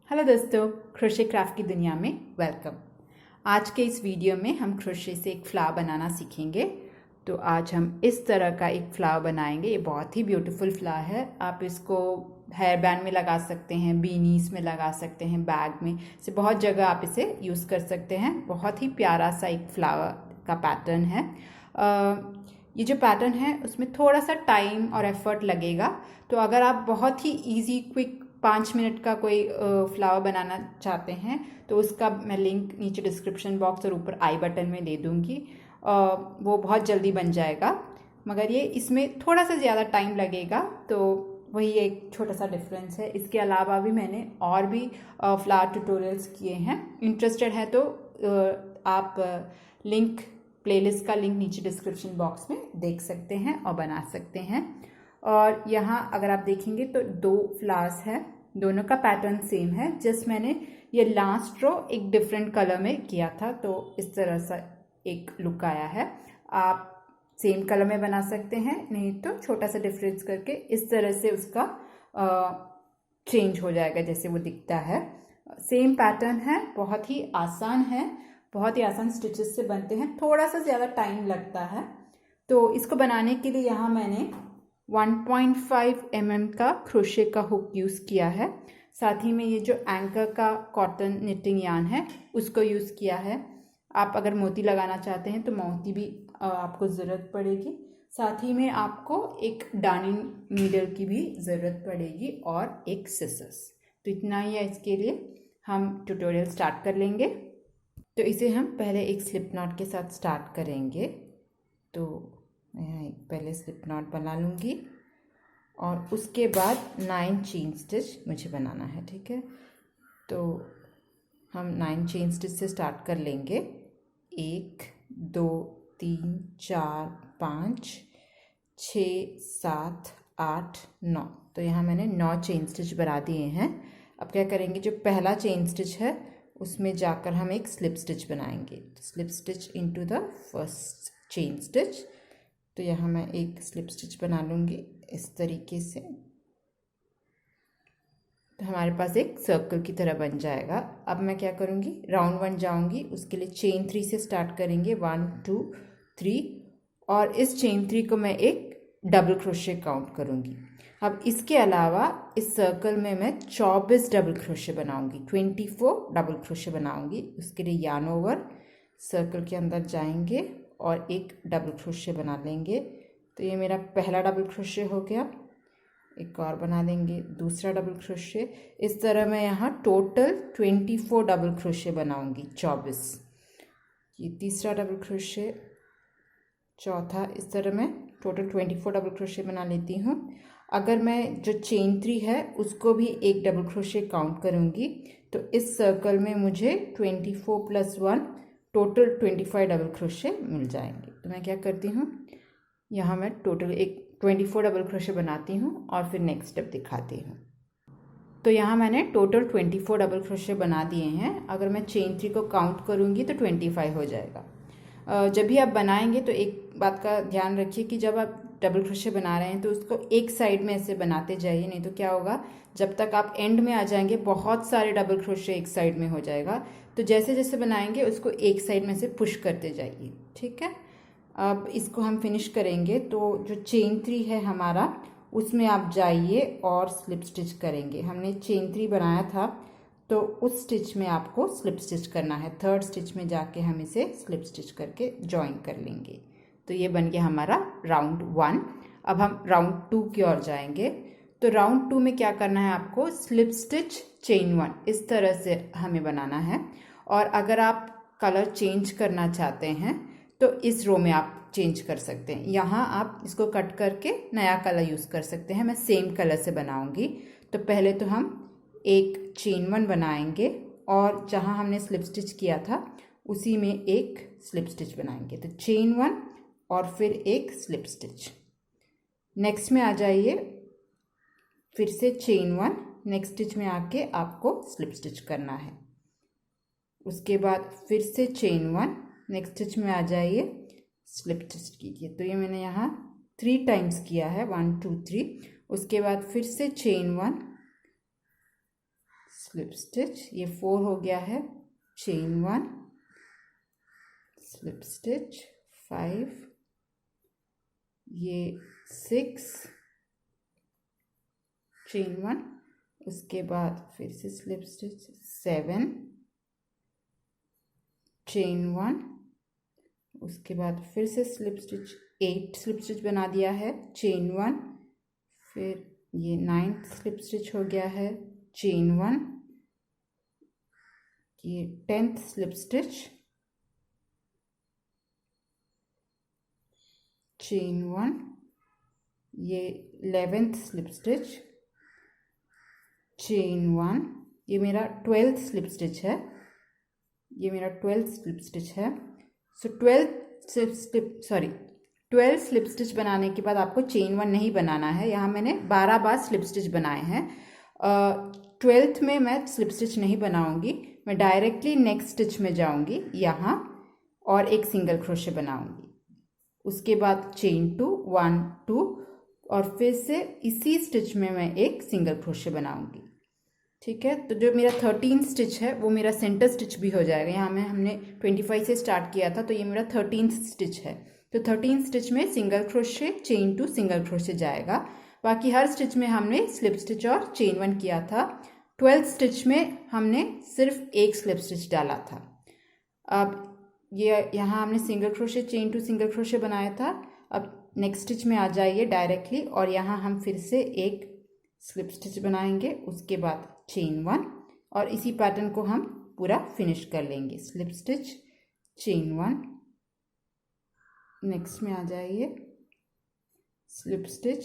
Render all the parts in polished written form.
Hello दोस्तों, crochet craft की दुनिया में वेलकम। आज के इस वीडियो में हम क्रोशे से एक फ्लावर बनाना सीखेंगे। तो आज हम इस तरह का एक फ्लावर बनाएंगे। ये बहुत ही ब्यूटीफुल फ्लावर है। आप इसको हेयर बैंड में लगा सकते हैं, बीनीस में लगा सकते हैं, बैग में से बहुत जगह आप इसे यूज़ कर सकते हैं। बहुत ही प्यारा सा एक फ्लावर का पैटर्न है। ये जो पैटर्न है उसमें थोड़ा सा टाइम और एफर्ट लगेगा। तो अगर आप बहुत ही ईजी क्विक 5 मिनट का कोई फ्लावर बनाना चाहते हैं तो उसका मैं लिंक नीचे डिस्क्रिप्शन बॉक्स और ऊपर आई बटन में दे दूँगी। वो बहुत जल्दी बन जाएगा, मगर ये इसमें थोड़ा सा ज़्यादा टाइम लगेगा। तो वही एक छोटा सा डिफरेंस है। इसके अलावा भी मैंने और भी फ्लावर ट्यूटोरियल्स किए हैं। इंटरेस्टेड है तो आप लिंक प्लेलिस्ट का लिंक नीचे डिस्क्रिप्शन बॉक्स में देख सकते हैं और बना सकते हैं। और यहाँ अगर आप देखेंगे तो 2 फ्लावर्स हैं, दोनों का पैटर्न सेम है। जस्ट मैंने ये लास्ट रो एक डिफरेंट कलर में किया था, तो इस तरह सा एक लुक आया है। आप सेम कलर में बना सकते हैं, नहीं तो छोटा सा डिफरेंस करके इस तरह से उसका चेंज हो जाएगा जैसे वो दिखता है। सेम पैटर्न है, बहुत ही आसान है, बहुत ही आसान स्टिचेस से बनते हैं। थोड़ा सा ज़्यादा टाइम लगता है। तो इसको बनाने के लिए यहाँ मैंने 1.5 mm का क्रोशे का हुक यूज़ किया है। साथ ही में ये जो एंकर का कॉटन निटिंग यार्न है उसको यूज़ किया है। आप अगर मोती लगाना चाहते हैं तो मोती भी आपको ज़रूरत पड़ेगी। साथ ही में आपको एक डार्निंग नीडल की भी ज़रूरत पड़ेगी और एक सिसर्स। तो इतना ही है। इसके लिए हम ट्यूटोरियल स्टार्ट कर लेंगे। तो इसे हम पहले एक स्लिप नॉट के साथ स्टार्ट करेंगे। तो मैं पहले स्लिप नॉट बना लूँगी और उसके बाद 9 चेन स्टिच मुझे बनाना है, ठीक है। तो हम 9 चेन स्टिच से स्टार्ट कर लेंगे। 1 2 3 4 5 6 7 8 9। तो यहाँ मैंने 9 चेन स्टिच बना दिए हैं। अब क्या करेंगे, जो पहला चेन स्टिच है उसमें जाकर हम एक स्लिप स्टिच बनाएंगे। Slip stitch into the first chain stitch. तो यहाँ मैं एक स्लिप स्टिच बना लूँगी इस तरीके से। तो हमारे पास एक सर्कल की तरह बन जाएगा। अब मैं क्या करूँगी, राउंड 1 जाऊँगी। उसके लिए चेन 3 से स्टार्ट करेंगे, 1 2 3। और इस चेन 3 को मैं एक डबल क्रोशे काउंट करूँगी। अब इसके अलावा इस सर्कल में मैं 24 डबल क्रोशे बनाऊँगी, 24 डबल क्रोशे बनाऊँगी। उसके लिए यार्न ओवर सर्कल के अंदर जाएंगे और एक डबल क्रोशे बना लेंगे। तो ये मेरा पहला डबल क्रोशे हो गया। एक और बना देंगे, दूसरा डबल क्रोशे। इस तरह मैं यहाँ टोटल 24 डबल क्रोशे बनाऊंगी, 24। ये तीसरा डबल क्रोशे, चौथा। इस तरह मैं टोटल 24 डबल क्रोशे बना लेती हूँ। अगर मैं जो चेन 3 है उसको भी एक डबल क्रोशे काउंट करूँगी तो इस सर्कल में मुझे 24 + 1 टोटल 25 डबल क्रोशे मिल जाएंगे। तो मैं क्या करती हूँ, यहाँ मैं टोटल एक 24 डबल क्रोशे बनाती हूँ और फिर नेक्स्ट स्टेप दिखाती हूँ। तो यहाँ मैंने टोटल 24 डबल क्रोशे बना दिए हैं। अगर मैं चेन 3 को काउंट करूँगी तो 25 हो जाएगा। जब भी आप बनाएंगे तो एक बात का ध्यान रखिए कि जब आप डबल क्रोशे बना रहे हैं तो उसको एक साइड में ऐसे बनाते जाइए, नहीं तो क्या होगा, जब तक आप एंड में आ जाएंगे बहुत सारे डबल क्रोशे एक साइड में हो जाएगा। तो जैसे जैसे बनाएंगे उसको एक साइड में से पुश करते जाइए, ठीक है। अब इसको हम फिनिश करेंगे। तो जो चेन 3 है हमारा, उसमें आप जाइए और स्लिप स्टिच करेंगे। हमने चेन 3 बनाया था तो उस स्टिच में आपको स्लिप स्टिच करना है। थर्ड स्टिच में जाके हम इसे स्लिप स्टिच करके ज्वाइन कर लेंगे। तो ये बन गया हमारा राउंड 1। अब हम राउंड 2 की ओर जाएंगे। तो राउंड 2 में क्या करना है, आपको स्लिप स्टिच चेन 1 इस तरह से हमें बनाना है। और अगर आप कलर चेंज करना चाहते हैं तो इस रो में आप चेंज कर सकते हैं। यहाँ आप इसको कट करके नया कलर यूज़ कर सकते हैं। मैं सेम कलर से बनाऊंगी। तो पहले तो हम एक चेन 1 बनाएंगे और जहाँ हमने स्लिप स्टिच किया था उसी में एक स्लिप स्टिच बनाएंगे। तो चेन 1 और फिर एक स्लिप स्टिच। नेक्स्ट में आ जाइए, फिर से चेन 1, नेक्स्ट स्टिच में आके आपको स्लिप स्टिच करना है। उसके बाद फिर से चेन 1, नेक्स्ट स्टिच में आ जाइए, स्लिप स्टिच कीजिए। तो ये मैंने यहाँ 3 टाइम्स किया है, 1 2 3। उसके बाद फिर से चेन 1, स्लिप स्टिच, ये 4 हो गया है, चेन 1, स्लिप स्टिच 5, ये 6, चेन 1, उसके बाद फिर से स्लिप स्टिच 7, चेन 1, उसके बाद फिर से स्लिप स्टिच 8 स्लिप स्टिच बना दिया है, चेन 1, फिर ये 9th स्लिप स्टिच हो गया है, चेन 1, ये 10th स्लिप स्टिच, चेन 1, ये 11th स्लिप स्टिच, चेन 1, ये मेरा 12th स्लिप स्टिच है, ये मेरा 12th स्लिप स्टिच है। सो 12 स्लिप स्टिच बनाने के बाद आपको चेन 1 नहीं बनाना है। यहाँ मैंने 12 बार स्लिप स्टिच बनाए हैं। 12th में मैं स्लिप स्टिच नहीं बनाऊंगी, मैं डायरेक्टली नेक्स्ट स्टिच में जाऊंगी यहाँ और एक सिंगल क्रोशे बनाऊंगी। उसके बाद चेन 2, 1 2 और फिर से इसी स्टिच में मैं एक सिंगल क्रोशे बनाऊंगी। ठीक है, तो जो मेरा 13 स्टिच है वो मेरा सेंटर स्टिच भी हो जाएगा। यहाँ में हमने 25 से स्टार्ट किया था, तो ये मेरा 13th स्टिच है। तो 13 स्टिच में single crochet, chain 2, single crochet जाएगा। बाकी हर स्टिच में हमने स्लिप स्टिच और चेन 1 किया था। 12th स्टिच में हमने सिर्फ एक स्लिप स्टिच डाला था। अब ये यहाँ हमने single crochet, chain 2, single crochet बनाया था। अब नेक्स्ट स्टिच में आ जाइए डायरेक्टली और यहाँ हम फिर से एक स्लिप स्टिच बनाएंगे, उसके बाद चेन 1 और इसी पैटर्न को हम पूरा फिनिश कर लेंगे। स्लिप स्टिच, चेन 1, नेक्स्ट में आ जाइए, स्लिप स्टिच,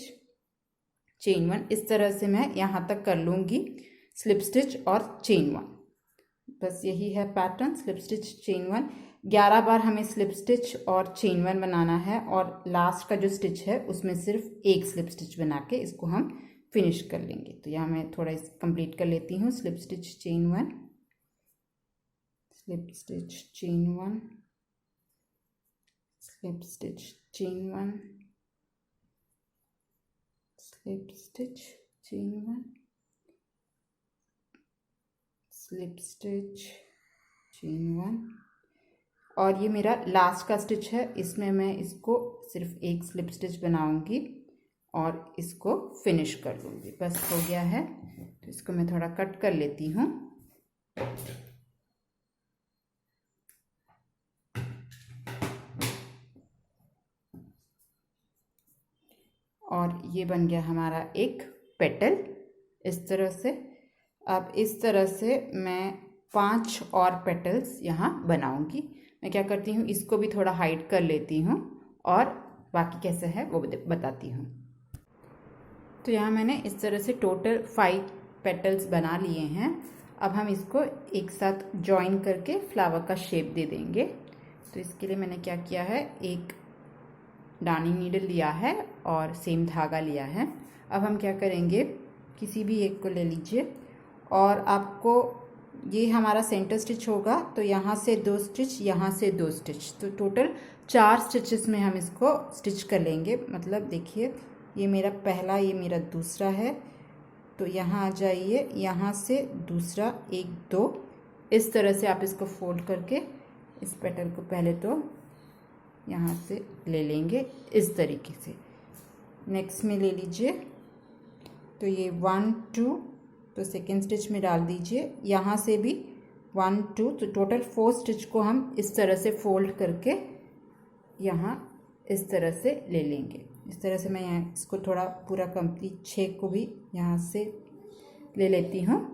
चेन 1। इस तरह से मैं यहाँ तक कर लूँगी, स्लिप स्टिच और चेन 1। बस यही है पैटर्न, स्लिप स्टिच, चेन 1। 11 बार हमें स्लिप स्टिच और चेन 1 बनाना है और लास्ट का जो स्टिच है उसमें सिर्फ एक स्लिप स्टिच बना के इसको हम फिनिश कर लेंगे। तो यहाँ मैं थोड़ा इस कंप्लीट कर लेती हूँ। Slip stitch, chain 1, slip stitch, chain 1, slip stitch, chain 1, slip stitch, chain 1, slip stitch, chain 1 और ये मेरा लास्ट का स्टिच है। इसमें मैं इसको सिर्फ एक स्लिप स्टिच बनाऊंगी और इसको फिनिश कर लूँगी। बस हो गया है। तो इसको मैं थोड़ा कट कर लेती हूँ। और ये बन गया हमारा एक पेटल इस तरह से। अब इस तरह से मैं 5 और पेटल्स यहाँ बनाऊंगी। मैं क्या करती हूँ, इसको भी थोड़ा हाइड कर लेती हूँ और बाकी कैसे है वो बताती हूँ। तो यहाँ मैंने इस तरह से टोटल 5 पेटल्स बना लिए हैं। अब हम इसको एक साथ जॉइन करके फ्लावर का शेप दे देंगे। तो इसके लिए मैंने क्या किया है, एक डार्निंग नीडल लिया है और सेम धागा लिया है। अब हम क्या करेंगे, किसी भी एक को ले लीजिए और आपको ये हमारा सेंटर स्टिच होगा, तो यहाँ से 2 स्टिच, यहाँ से 2 स्टिच, तो टोटल 4 स्टिचेस में हम इसको स्टिच कर लेंगे। मतलब देखिए, ये मेरा पहला, ये मेरा दूसरा है, तो यहाँ आ जाइए, यहाँ से दूसरा, 1 2, इस तरह से आप इसको फोल्ड करके इस पेटल को पहले तो यहाँ से ले लेंगे इस तरीके से। नेक्स्ट में ले लीजिए, तो ये 1 2, तो सेकेंड स्टिच में डाल दीजिए, यहाँ से भी 1 2, तो टोटल 4 स्टिच को हम इस तरह से फोल्ड करके यहाँ इस तरह से ले लेंगे। इस तरह से मैं यहाँ इसको थोड़ा पूरा कंप्लीट 6 को भी यहाँ से ले लेती हूँ।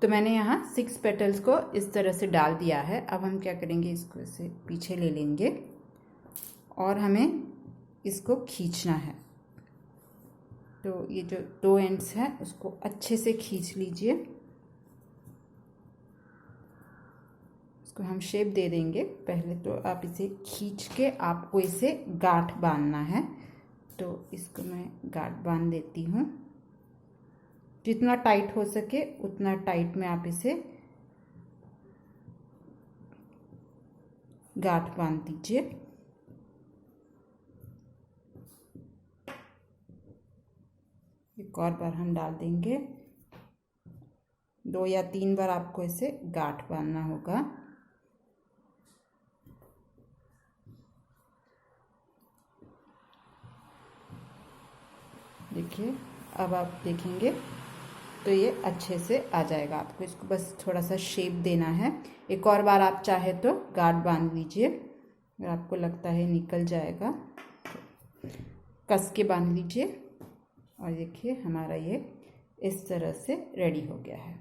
तो मैंने यहाँ 6 पेटल्स को इस तरह से डाल दिया है। अब हम क्या करेंगे, इसको ऐसे पीछे ले लेंगे और हमें इसको खींचना है। तो ये जो 2 एंड्स हैं उसको अच्छे से खींच लीजिए। इसको हम शेप दे देंगे। पहले तो आप इसे खींच के आपको इसे गांठ बांधना है, तो इसको मैं गांठ बांध देती हूँ। जितना टाइट हो सके उतना टाइट में आप इसे गांठ बांध दीजिए। एक और बार हम डाल देंगे। 2 या 3 बार आपको इसे गांठ बांधना होगा। देखिए, अब आप देखेंगे तो ये अच्छे से आ जाएगा। आपको इसको बस थोड़ा सा शेप देना है। एक और बार आप चाहे तो गांठ बांध लीजिए। अगर आपको लगता है निकल जाएगा तो कस के बांध लीजिए। और देखिए हमारा ये इस तरह से रेडी हो गया है।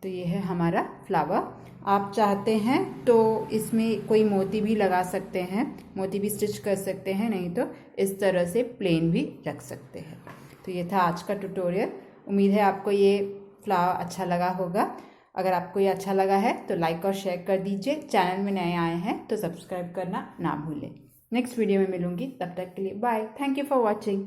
तो ये है हमारा फ्लावर। आप चाहते हैं तो इसमें कोई मोती भी लगा सकते हैं, मोती भी स्टिच कर सकते हैं, नहीं तो इस तरह से प्लेन भी रख सकते हैं। तो ये था आज का ट्यूटोरियल। उम्मीद है आपको ये फ्लावर अच्छा लगा होगा। अगर आपको ये अच्छा लगा है तो लाइक और शेयर कर दीजिए। चैनल में नए आए हैं तो सब्सक्राइब करना ना भूलें। नेक्स्ट वीडियो में मिलूंगी, तब तक के लिए bye. Thank you for watching.